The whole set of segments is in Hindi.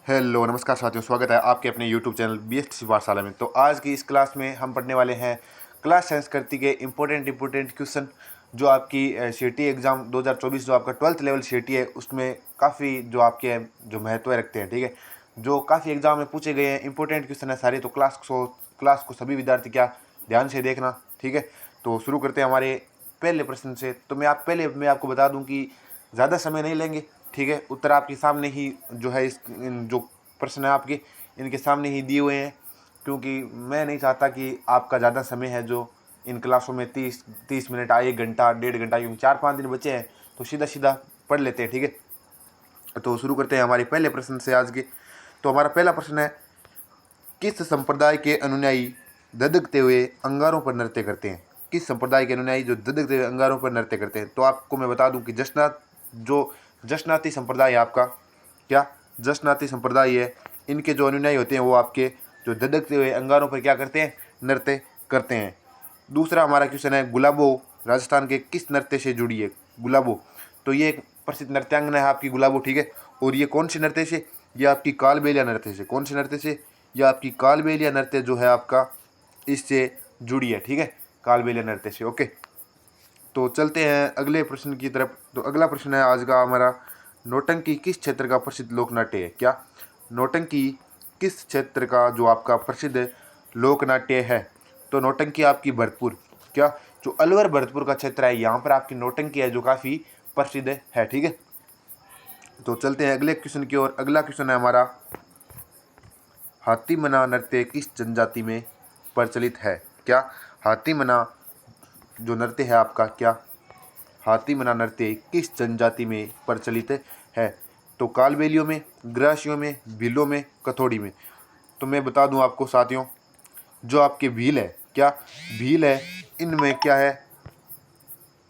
हेलो नमस्कार साथियों, स्वागत है आपके अपने यूट्यूब चैनल BSTC पाठशाला में। तो आज की इस क्लास में हम पढ़ने वाले हैं क्लास संस्कृति के इम्पोर्टेंट क्वेश्चन जो आपकी CT एग्ज़ाम 2024 जो आपका 12th लेवल CT है उसमें काफ़ी जो आपके जो महत्व रखते हैं। ठीक है, जो काफ़ी एग्ज़ाम में पूछे गए हैं इंपॉर्टेंट क्वेश्चन है सारे। तो क्लास को सभी विद्यार्थी क्या ध्यान से देखना। ठीक है, तो शुरू करते हैं हमारे पहले प्रश्न से। तो मैं आपको बता दूं कि ज़्यादा समय नहीं लेंगे। ठीक है, उत्तर आपके सामने ही जो है जो प्रश्न है आपके इनके सामने ही दिए हुए हैं, क्योंकि मैं नहीं चाहता कि आपका ज़्यादा समय है जो इन क्लासों में 30 मिनट 1 घंटा 1.5 घंटा, क्योंकि 4-5 दिन बचे हैं तो सीधा सीधा पढ़ लेते हैं। ठीक है, तो शुरू करते हैं हमारे पहले प्रश्न से आज के। तो हमारा पहला प्रश्न है, किस संप्रदाय के अनुयायी धधकते हुए अंगारों पर नृत्य करते हैं? किस संप्रदाय के अनुयायी जो धधकते हुए अंगारों पर नृत्य करते हैं? तो आपको मैं बता दूं कि जशनाती संप्रदाय है आपका, क्या जशनाती संप्रदाय है, इनके जो अनुयायी होते हैं वो आपके जो धधकते हुए अंगारों पर क्या करते हैं? नृत्य करते हैं। दूसरा हमारा क्वेश्चन है, गुलाबो राजस्थान के किस नृत्य से जुड़ी है? गुलाबो, तो ये एक प्रसिद्ध नृत्यांगना है आपकी गुलाबो। ठीक है, और ये कौन से नृत्य से? ये आपकी कालबेलिया नृत्य से। कौन से नृत्य से? यह आपकी कालबेलिया नृत्य जो है आपका इससे जुड़ी है। ठीक है, कालबेलिया नृत्य से। ओके, तो चलते हैं अगले प्रश्न की तरफ। तो अगला प्रश्न है आज का हमारा, नौटंकी किस क्षेत्र का प्रसिद्ध लोक नाट्य है? क्या नौटंकी किस क्षेत्र का जो आपका प्रसिद्ध लोक नाट्य है? तो नौटंकी आपकी भरतपुर, क्या जो अलवर भरतपुर का क्षेत्र है यहाँ पर आपकी नौटंकी है जो काफ़ी प्रसिद्ध है। ठीक है, तो चलते हैं अगले क्वेश्चन की ओर। अगला क्वेश्चन है हमारा, हाथी मना नृत्य किस जनजाति में प्रचलित है? क्या हाथी मना जो नृत्य है आपका, क्या हाथी मना नृत्य किस जनजाति में प्रचलित है? तो कालबेलियों में, ग्रासियों में, भीलों में, कथोड़ी में। तो मैं बता दूं आपको साथियों, जो आपके भील है, क्या भील है, इनमें क्या है,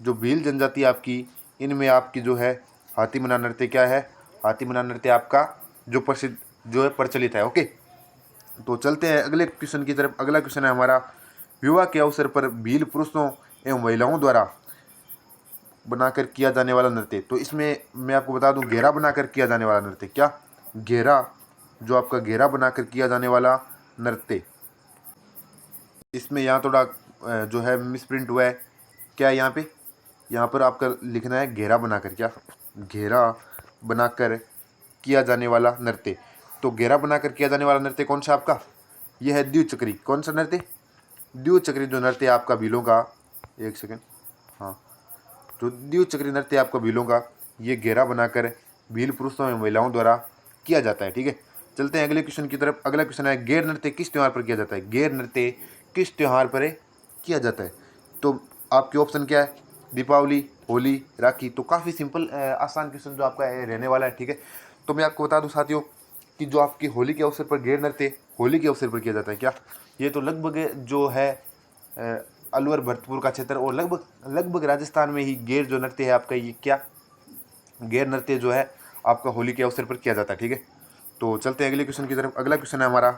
जो भील जनजाति आपकी, इनमें आपकी जो है हाथी मना नृत्य क्या है? हाथी मना नृत्य आपका जो प्रसिद्ध जो है प्रचलित है। ओके, तो चलते हैं अगले क्वेश्चन की तरफ। अगला क्वेश्चन है हमारा, विवाह के अवसर पर भील पुरुषों एवं महिलाओं द्वारा बनाकर किया जाने वाला नृत्य। तो इसमें मैं आपको बता दूं, घेरा बनाकर किया जाने वाला नृत्य। क्या घेरा, जो आपका घेरा बनाकर किया जाने वाला नृत्य, इसमें यहाँ थोड़ा जो है मिसप्रिंट हुआ है। क्या है यहाँ पर आपका लिखना है घेरा बनाकर, क्या घेरा बनाकर किया जाने वाला नृत्य। तो घेरा बनाकर किया जाने वाला नृत्य कौन सा आपका? यह है द्विचक्री। कौन सा नृत्य? द्विचक्री जो नृत्य आपका भीलों का, एक सेकेंड, हाँ, जो द्विचक्री नृत्य आपका भीलों का, ये घेरा बनाकर भील पुरुषों एवं महिलाओं द्वारा किया जाता है। ठीक है, चलते हैं अगले क्वेश्चन की तरफ। अगला क्वेश्चन है, गैर नृत्य किस त्यौहार पर किया जाता है? गैर नृत्य किस त्यौहार पर किया जाता है? तो आपके ऑप्शन क्या है? दीपावली, होली, राखी। तो काफ़ी सिंपल आसान क्वेश्चन जो आपका रहने वाला है। ठीक है, तो मैं आपको बता दूं साथियों कि जो आपकी होली के अवसर पर गैर नृत्य होली के अवसर पर किया जाता है। क्या ये तो लगभग जो है अलवर भरतपुर का क्षेत्र और लगभग राजस्थान में ही गैर जो नृत्य है आपका, ये क्या गैर नृत्य जो है आपका होली के अवसर पर किया जाता है। ठीक है, तो चलते हैं अगले क्वेश्चन की तरफ। अगला क्वेश्चन है हमारा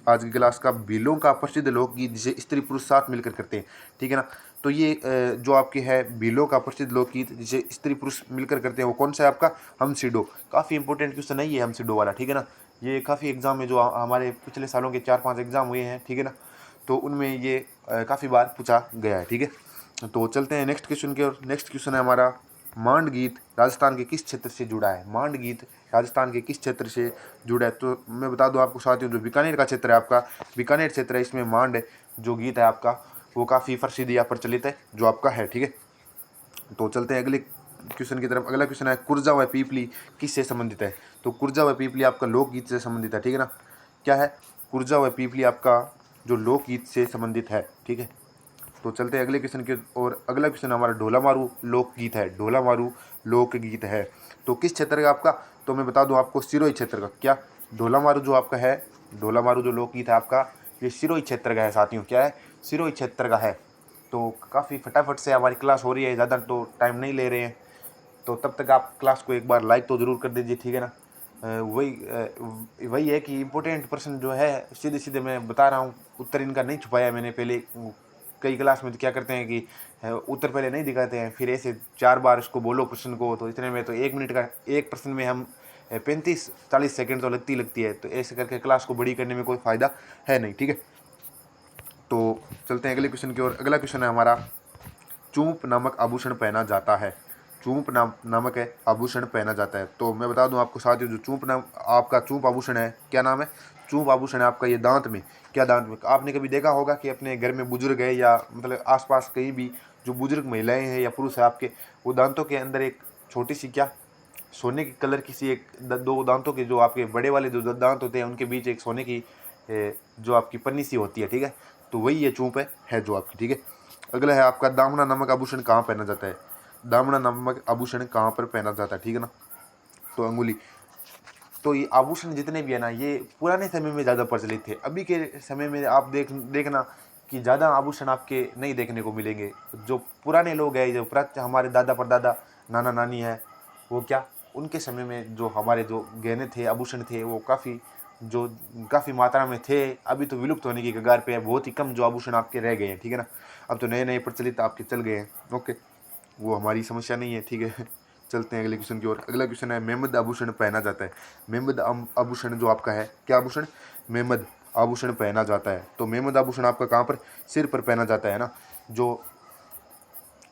आज की क्लास का, भीलों का प्रसिद्ध लोकगीत जिसे स्त्री पुरुष साथ मिलकर करते हैं। ठीक है ना, तो ये जो आपके है भीलों का प्रसिद्ध लोकगीत जिसे स्त्री पुरुष मिलकर करते हैं वो कौन सा है आपका? हम सिडो। काफ़ी इंपॉर्टेंट क्वेश्चन है ये हम सिडो वाला। ठीक है ना, ये काफ़ी एग्जाम में जो हमारे पिछले सालों के 4-5 एग्जाम हुए हैं, ठीक है ना, तो उनमें ये काफ़ी बार पूछा गया है। ठीक है, तो चलते हैं नेक्स्ट क्वेश्चन की ओर। नेक्स्ट क्वेश्चन है हमारा, मांड गीत राजस्थान के किस क्षेत्र से जुड़ा है? मांड गीत राजस्थान के किस क्षेत्र से जुड़ा है? तो मैं बता दूं आपको साथियों, जो बीकानेर का क्षेत्र है आपका, बीकानेर क्षेत्र है, इसमें मांड जो गीत है आपका वो काफ़ी प्रसिद्ध या प्रचलित है जो आपका है। ठीक है, तो चलते हैं अगले क्वेश्चन की तरफ। अगला क्वेश्चन है, कुर्जा व पीपली किससे संबंधित है? तो कुर्जा व पीपली आपका लोकगीत से संबंधित है। ठीक है ना, क्या है? कुर्जा व पीपली आपका जो लोकगीत से संबंधित है। ठीक है, तो चलते हैं अगले क्वेश्चन के। और अगला क्वेश्चन हमारा ढोला मारू लोकगीत है। ढोला मारू लोकगीत है तो किस क्षेत्र का आपका? तो मैं बता दूं आपको, सिरोही क्षेत्र का। क्या ढोला मारू जो आपका है, ढोला मारू जो लोकगीत है आपका, ये सिरोही क्षेत्र का है साथियों। क्या है? सिरोही क्षेत्र का है। तो काफ़ी फटाफट से हमारी क्लास हो रही है, ज़्यादा तो टाइम नहीं ले रहे हैं, तो तब तक आप क्लास को एक बार लाइक तो ज़रूर कर दीजिए। ठीक है ना, वही है कि इम्पोर्टेंट प्रश्न जो है सीधे सीधे मैं बता रहा हूँ, उत्तर इनका नहीं छुपाया मैंने। पहले कई क्लास में तो क्या करते हैं कि उत्तर पहले नहीं दिखाते हैं, फिर ऐसे 4 बार इसको बोलो प्रश्न को, तो इतने में तो 1 मिनट का एक प्रश्न में हम 35-40 सेकंड तो लगती है। तो ऐसे करके क्लास को बड़ी करने में कोई फ़ायदा है नहीं, ठीक है। तो चलते हैं अगले क्वेश्चन की ओर। अगला क्वेश्चन है हमारा, चूंप नामक आभूषण पहना जाता है। चूंप नामक है आभूषण पहना जाता है। तो मैं बता दूं आपको साथियों, जो चूंप आभूषण है, क्या नाम है? चूंप आभूषण है आपका ये दांत में। क्या दांत में? आपने कभी देखा होगा कि अपने घर में बुजुर्ग है या मतलब आसपास कहीं भी जो बुजुर्ग महिलाएं हैं या पुरुष है आपके, वो दांतों के अंदर एक छोटी सी क्या सोने की कलर की सी एक दो दांतों के, जो आपके बड़े वाले जो दांत होते हैं उनके बीच एक सोने की जो आपकी पन्नी सी होती है, ठीक है। तो वही ये चूंप है जो आपकी, ठीक है। अगला है आपका, दामना नामक आभूषण कहाँ पहना जाता है? दामना नामक आभूषण कहाँ पर पहना जाता है, ठीक है ना? तो अंगुली। तो ये आभूषण जितने भी है ना, ये पुराने समय में ज़्यादा प्रचलित थे। अभी के समय में आप देखना कि ज़्यादा आभूषण आपके नहीं देखने को मिलेंगे। जो पुराने लोग हैं, जो हमारे दादा परदादा नाना नानी है, वो क्या उनके समय में जो हमारे जो गहने थे, आभूषण थे, वो काफ़ी मात्रा में थे। अभी तो विलुप्त होने की कगार पे है। बहुत ही कम जो आभूषण आपके रह गए हैं, ठीक है ना। अब तो नए नए प्रचलित आपके चल गए हैं, ओके, वो हमारी समस्या नहीं है, ठीक है। चलते हैं अगले क्वेश्चन की ओर। अगला क्वेश्चन है, मेमद आभूषण पहना जाता है। मेमद आभूषण जो आपका है, क्या आभूषण? मेमद आभूषण पहना जाता है। तो मेमद आभूषण आपका कहाँ पर? सिर पर पहना जाता है ना। जो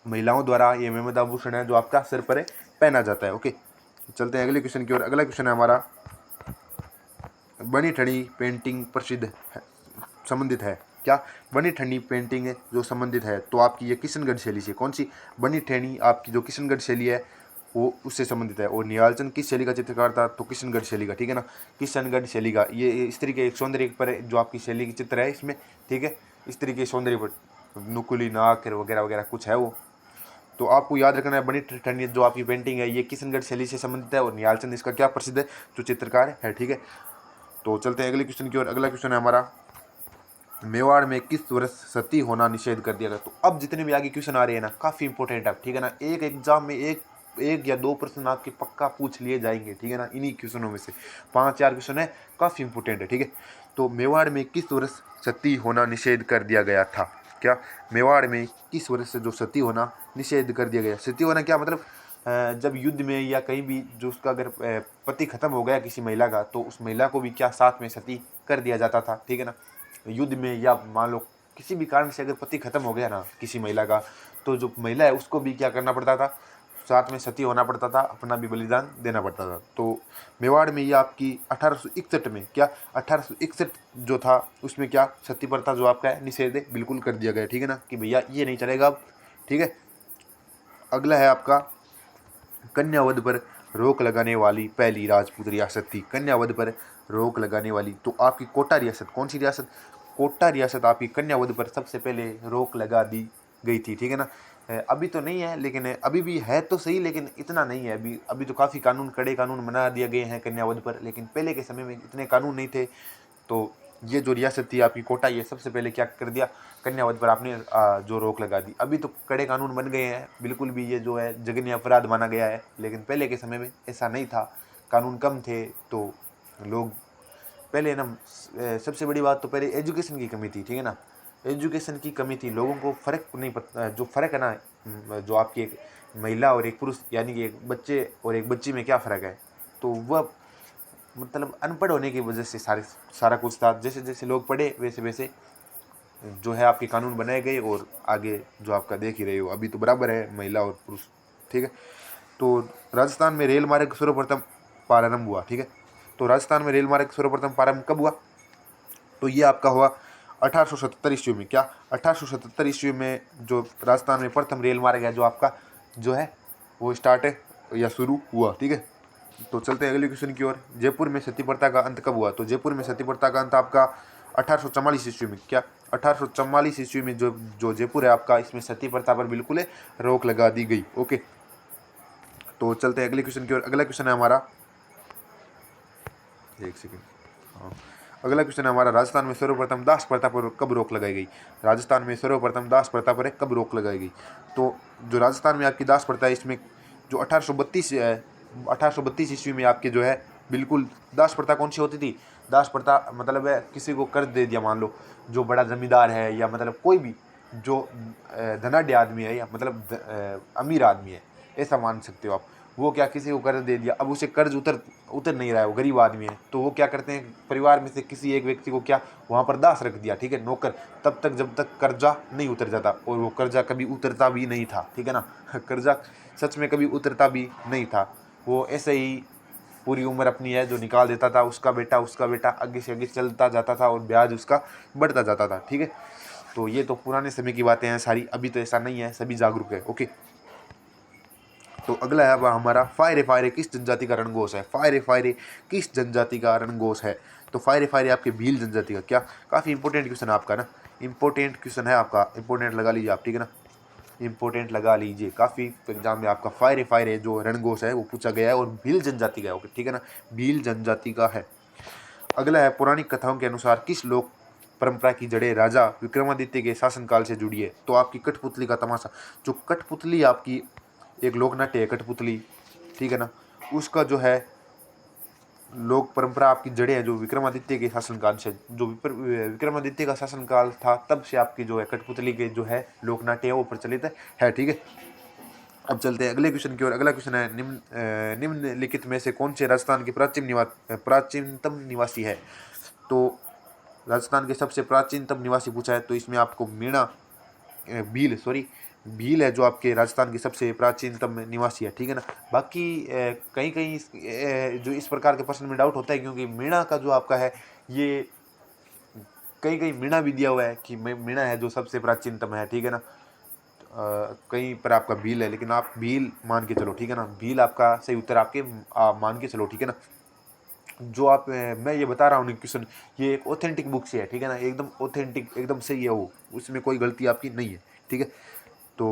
महिलाओं द्वारा ये मेमद आभूषण है जो आपका सिर पर पहना जाता है, ओके। चलते हैं अगले क्वेश्चन की ओर। अगला क्वेश्चन है हमारा, बनी ठनी पेंटिंग प्रसिद्ध है, संबंधित है। क्या? बनी ठनी पेंटिंग है जो संबंधित है, तो आपकी ये किशनगढ़ शैली से। कौन सी? बनी ठनी आपकी जो किशनगढ़ शैली है वो उससे संबंधित है। और निहालचंद किस शैली का चित्रकार था? तो किशनगढ़ शैली का, ठीक है ना। किशनगढ़ शैली का ये इस तरीके एक सौंदर्य पर जो आपकी शैली की चित्र है इसमें, ठीक है। इस तरीके के सौंदर्य पर नुकुली नाक वगैरह वगैरह कुछ है वो। तो आपको याद रखना है, बनी ठनी जो आपकी पेंटिंग है ये किशनगढ़ शैली से संबंधित है। और निहालचंद इसका क्या प्रसिद्ध है, जो चित्रकार है, ठीक है। तो चलते हैं अगले क्वेश्चन की ओर। अगला क्वेश्चन है हमारा, मेवाड़ में किस वर्ष सती होना निषेध कर दिया गया? तो अब जितने भी आगे क्वेश्चन आ रहे हैं ना, काफ़ी इंपॉर्टेंट है, ठीक है ना। एक एग्जाम में एक या दो प्रश्न आपके पक्का पूछ लिए जाएंगे, ठीक है ना। इन्हीं क्वेश्चनों में से 5-4 क्वेश्चन है, काफ़ी इंपॉर्टेंट है, ठीक है। तो मेवाड़ में किस वर्ष सती होना निषेध कर दिया गया था? क्या? मेवाड़ में किस वर्ष से जो सती होना निषेध कर दिया गया? सती होना क्या मतलब? जब युद्ध में या कहीं भी जो उसका अगर पति खत्म हो गया किसी महिला का, तो उस महिला को भी क्या साथ में सती कर दिया जाता था, ठीक है ना। युद्ध में या मान लो किसी भी कारण से अगर पति खत्म हो गया ना किसी महिला का, तो जो महिला है उसको भी क्या करना पड़ता था? साथ में सती होना पड़ता था, अपना भी बलिदान देना पड़ता था। तो मेवाड़ में ये आपकी 1861 में, क्या 1861 जो था उसमें क्या सती प्रथा जो आपका है निषेध बिल्कुल कर दिया गया, ठीक है ना, कि भैया ये नहीं चलेगा अब, ठीक है। अगला है आपका, कन्यावध पर रोक लगाने वाली पहली राजपूत रियासत थी। कन्यावध पर रोक लगाने वाली, तो आपकी कोटा रियासत। कौन सी रियासत? कोटा रियासत आपकी कन्यावध पर सबसे पहले रोक लगा दी गई थी, ठीक है ना। अभी तो नहीं है, लेकिन अभी भी है तो सही, लेकिन इतना नहीं है। अभी तो काफ़ी कड़े कानून बना दिए गए हैं कन्यावध पर, लेकिन पहले के समय में इतने कानून नहीं थे। तो ये जो रियासत थी आपकी कोटा, ये सबसे पहले क्या कर दिया? कन्यावध पर आपने जो रोक लगा दी। अभी तो कड़े कानून बन गए हैं, बिल्कुल भी ये जो है जघन्य अपराध माना गया है, लेकिन पहले के समय में ऐसा नहीं था, कानून कम थे। तो लोग पहले ना, सबसे बड़ी बात तो पहले एजुकेशन की कमी थी, ठीक है ना। एजुकेशन की कमी थी, लोगों को फ़र्क नहीं पता, जो फ़र्क है ना, जो आपकी एक महिला और एक पुरुष यानी कि एक बच्चे और एक बच्ची में क्या फ़र्क है, तो वह मतलब अनपढ़ होने की वजह से सारा कुछ था। जैसे जैसे लोग पढ़े वैसे वैसे जो है आपके कानून बनाए गए, और आगे जो आपका देख ही रहे हो अभी तो बराबर है महिला और पुरुष, ठीक है। तो राजस्थान में रेल मार्ग सर्वप्रथम प्रारंभ हुआ, ठीक है। तो राजस्थान में रेल मार्ग सर्वप्रथम प्रारंभ कब हुआ? तो ये आपका हुआ 1877 ईस्वी में। क्या? 1877 ईस्वी में जो राजस्थान में प्रथम रेल मार्ग है जो आपका जो है वो स्टार्ट है या शुरू हुआ, ठीक है। तो चलते हैं अगले क्वेश्चन की ओर। जयपुर में सती प्रथा का अंत कब हुआ? तो जयपुर में सती प्रथा का अंत आपका 1844 ईस्वी में। क्या? 1844 ईस्वी में जो जो जयपुर है आपका, इसमें सती प्रथा पर बिल्कुल रोक लगा दी गई, ओके। तो चलते हैं अगले क्वेश्चन की ओर। अगला क्वेश्चन है हमारा, एक सेकेंड, हाँ, अगला क्वेश्चन है हमारा, राजस्थान में सर्वप्रथम दास प्रथा पर कब रोक लगाई गई? राजस्थान में सर्वप्रथम दास प्रथा पर कब रोक लगाई गई? तो जो राजस्थान में आपकी दास प्रथा है, इसमें जो 1832 ईस्वी में आपके जो है बिल्कुल दास प्रथा कौन सी होती थी? दास प्रथा मतलब है किसी को कर्ज दे दिया, मान लो जो बड़ा जमींदार है या मतलब कोई भी जो धनाढ्य आदमी है या मतलब अमीर आदमी है, ऐसा मान सकते हो आप। वो क्या किसी को कर्ज दे दिया, अब उसे कर्ज उतर नहीं रहा है, वो गरीब आदमी है, तो वो क्या करते हैं, परिवार में से किसी एक व्यक्ति को क्या वहाँ पर दास रख दिया, ठीक है, नौकर, तब तक जब तक कर्जा नहीं उतर जाता, और वो कर्जा कभी उतरता भी नहीं था, ठीक है ना। कर्जा सच में कभी उतरता भी नहीं था, वो ऐसे ही पूरी उम्र अपनी है जो निकाल देता था, उसका बेटा आगे से आगे चलता जाता था और ब्याज उसका बढ़ता जाता था, ठीक है। तो ये तो पुराने समय की बातें हैं सारी, अभी तो ऐसा नहीं है, सभी जागरूक है, ओके। तो अगला है अब हमारा फायरे किस जनजाति का रणघोष है, फायरे किस जनजाति का रणघोष है। तो फायरे आपके भील जनजाति का, क्या काफ़ी इंपॉर्टेंट क्वेश्चन है आपका ना, इंपॉर्टेंट क्वेश्चन है आपका, इंपॉर्टेंट लगा लीजिए आप, ठीक है ना, इंपॉर्टेंट लगा लीजिए, काफ़ी एग्जाम में आपका फायरे जो रणघोष है वो पूछा गया है, और भील जनजाति का है, ओके, ठीक है ना, भील जनजाति का है। अगला है पौराणिक कथाओं के अनुसार किस लोक परंपरा की जड़ें राजा विक्रमादित्य के शासनकाल से जुड़ी है। तो आपकी कठपुतली का तमाशा, जो कठपुतली आपकी एक लोकनाट्य है कठपुतली, ठीक है ना, उसका जो है लोक परंपरा आपकी जड़ें हैं जो विक्रमादित्य के शासनकाल से, जो विक्रमादित्य का शासनकाल था तब से आपकी जो है कठपुतली के जो है लोकनाट्य है वो प्रचलित है, ठीक है। अब चलते हैं अगले क्वेश्चन की ओर। अगला क्वेश्चन है निम्नलिखित में से कौन से राजस्थान के प्राचीनतम निवासी है। तो राजस्थान के सबसे प्राचीनतम निवासी पूछा है, तो इसमें आपको भील है जो आपके राजस्थान के सबसे प्राचीनतम निवासी है, ठीक है ना। बाकी कहीं कहीं जो इस प्रकार के प्रश्न में डाउट होता है, क्योंकि मीणा का जो आपका है ये कहीं कहीं मीणा भी दिया हुआ है कि मीणा है जो सबसे प्राचीनतम है, ठीक है ना। कहीं पर आपका भील है, लेकिन आप भील मान के चलो, ठीक है ना, भील आपका सही उत्तर आपके मान के चलो, ठीक है ना। जो आप मैं ये बता रहा हूँ क्वेश्चन, ये एक ऑथेंटिक बुक से है, ठीक है ना, एकदम ऑथेंटिक, एकदम सही है वो, उसमें कोई गलती आपकी नहीं है, ठीक है। तो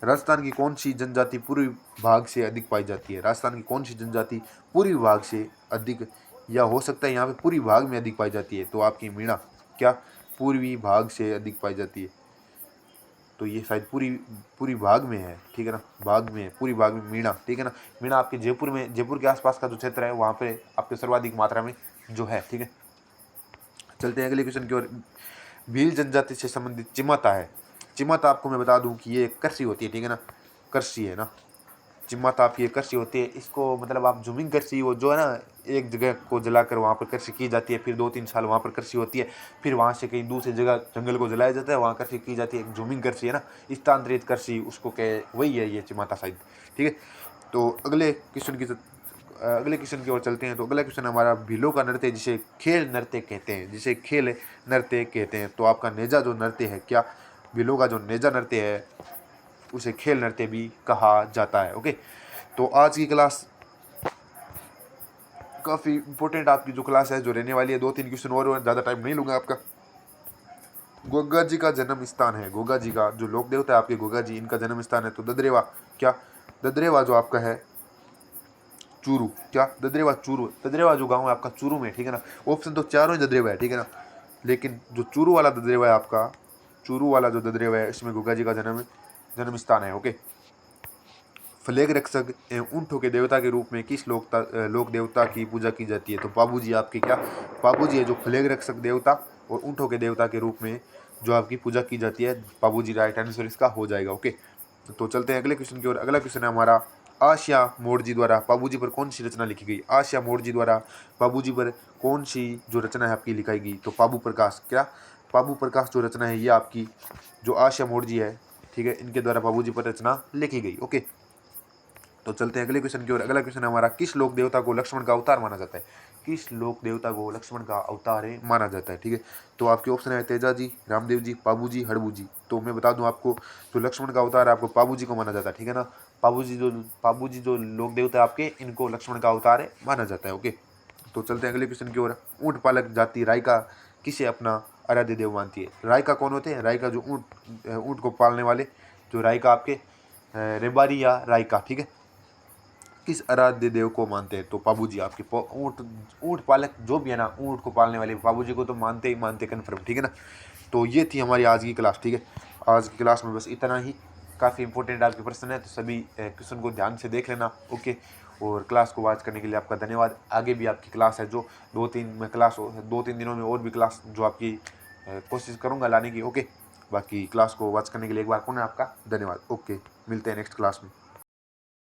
राजस्थान की कौन सी जनजाति पूर्वी भाग से अधिक पाई जाती है, राजस्थान की कौन सी जनजाति पूर्वी भाग से अधिक, या हो सकता है यहाँ पे पूर्वी भाग में अधिक पाई जाती है, तो आपकी मीणा क्या पूर्वी भाग से अधिक पाई जाती है। तो ये शायद पूरी भाग में है, ठीक है ना, भाग में है, पूरी भाग में मीणा, ठीक है ना। मीणा आपके जयपुर के आसपास का जो क्षेत्र है वहाँ पे आपके सर्वाधिक मात्रा में जो है, ठीक है। चलते हैं अगले क्वेश्चन की ओर। भील जनजाति से संबंधित चिमाता है। चिमाता आपको मैं बता दूं कि ये एक कृषि होती है, ठीक है ना, कृषि है ना, चिमाता आपकी एक कृषि होती है। इसको मतलब आप जूमिंग कृषि, वो जो है ना एक जगह को जलाकर वहाँ पर कृषि की जाती है, फिर 2-3 साल वहाँ पर कृषि होती है, फिर वहाँ से कहीं दूसरी जगह जंगल को जलाया जाता है, वहाँ कृषि की जाती है, एक जूमिंग कृषि है ना, स्थानांतरित कृषि उसको कहे, वही है ये चिमाता शायद, ठीक है। तो अगले क्वेश्चन की ओर चलते हैं। तो अगला क्वेश्चन हमारा भीलों का नृत्य जिसे खेल नृत्य कहते हैं, जिसे खेल नृत्य कहते हैं। तो आपका नेजा जो नृत्य है, क्या भीलों का जो नेजा नृत्य है उसे खेल नृत्य भी कहा जाता है, ओके। तो आज की क्लास काफ़ी इंपॉर्टेंट आपकी जो क्लास है जो रहने वाली है, 2-3 क्वेश्चन और ज़्यादा टाइम नहीं लूँगा आपका। गोगा जी का जन्म स्थान है, गोगा जी का जो लोक देवता है आपके गोगा जी, इनका जन्म स्थान है तो ददरेवा, क्या ददरेवा जो आपका है चूरू, क्या ददरेवा जो गांव है आपका चूरू में, ठीक है ना। ऑप्शन तो चारों ही ददरेवा है, ठीक है ना, लेकिन जो चूरू वाला ददरेवा है आपका, चूरू वाला जो ददरेवा है इसमें गोगा जी का जन्म स्थान है, ओके। फ्लैग रक्षक एवं ऊँटों के देवता के रूप में किस लोक देवता की पूजा की जाती है। तो पाबूजी आपके, क्या पाबूजी है जो फ्लैग रक्षक देवता और ऊँटों के देवता के रूप में जो आपकी पूजा की जाती है, पाबूजी राइट आंसर इसका हो जाएगा, ओके। तो चलते हैं अगले क्वेश्चन की ओर। अगला क्वेश्चन है हमारा, आशिया मोड़जी द्वारा पाबूजी पर कौन सी रचना लिखी गई। आशिया मोड़जी द्वारा पाबूजी पर कौन सी जो रचना है आपकी लिखाई गई। तो पाबू प्रकाश, क्या पाबू प्रकाश जो रचना है ये आपकी जो आशिया मोड़जी है, ठीक है, इनके द्वारा पाबूजी पर रचना लिखी गई, ओके। तो चलते हैं अगले क्वेश्चन की ओर। अगला क्वेश्चन हमारा, किस लोक देवता को लक्ष्मण का अवतार माना जाता है। किस लोक देवता को लक्ष्मण का अवतार माना जाता है, ठीक है। तो आपके ऑप्शन है तेजा जी, रामदेव जी, पाबू जी, हड़बू जी। तो मैं बता दूं आपको, तो लक्ष्मण का अवतार आपको पाबू जी को माना जाता है, ठीक है ना। पाबू जी जो लोक देवता है आपके, इनको लक्ष्मण का अवतार माना जाता है, ओके। तो चलते हैं अगले क्वेश्चन की ओर। ऊँट पालक जाति रायका किसे अपना आराध्य देव मानती है। रायका कौन होते हैं, रायका जो ऊँट को पालने वाले, जो रायका आपके रेबारी या रायका, ठीक है, किस आराध्य देव को मानते हैं। तो पाबूजी आपके ऊँट पालक जो भी है ना, ऊँट को पालने वाले पाबूजी को तो मानते ही मानते कन्फर्म, ठीक है ना। तो ये थी हमारी आज की क्लास, ठीक है। आज की क्लास में बस इतना ही, काफ़ी इंपॉर्टेंट आपके प्रश्न है, तो सभी क्वेश्चन को ध्यान से देख लेना, ओके। और क्लास को वॉच करने के लिए आपका धन्यवाद। आगे भी आपकी क्लास है जो 2-3 दिनों में और भी क्लास जो आपकी कोशिश करूँगा लाने की, ओके। बाकी क्लास को वॉच करने के लिए एक बार पुनः आपका धन्यवाद, ओके। मिलते हैं नेक्स्ट क्लास में।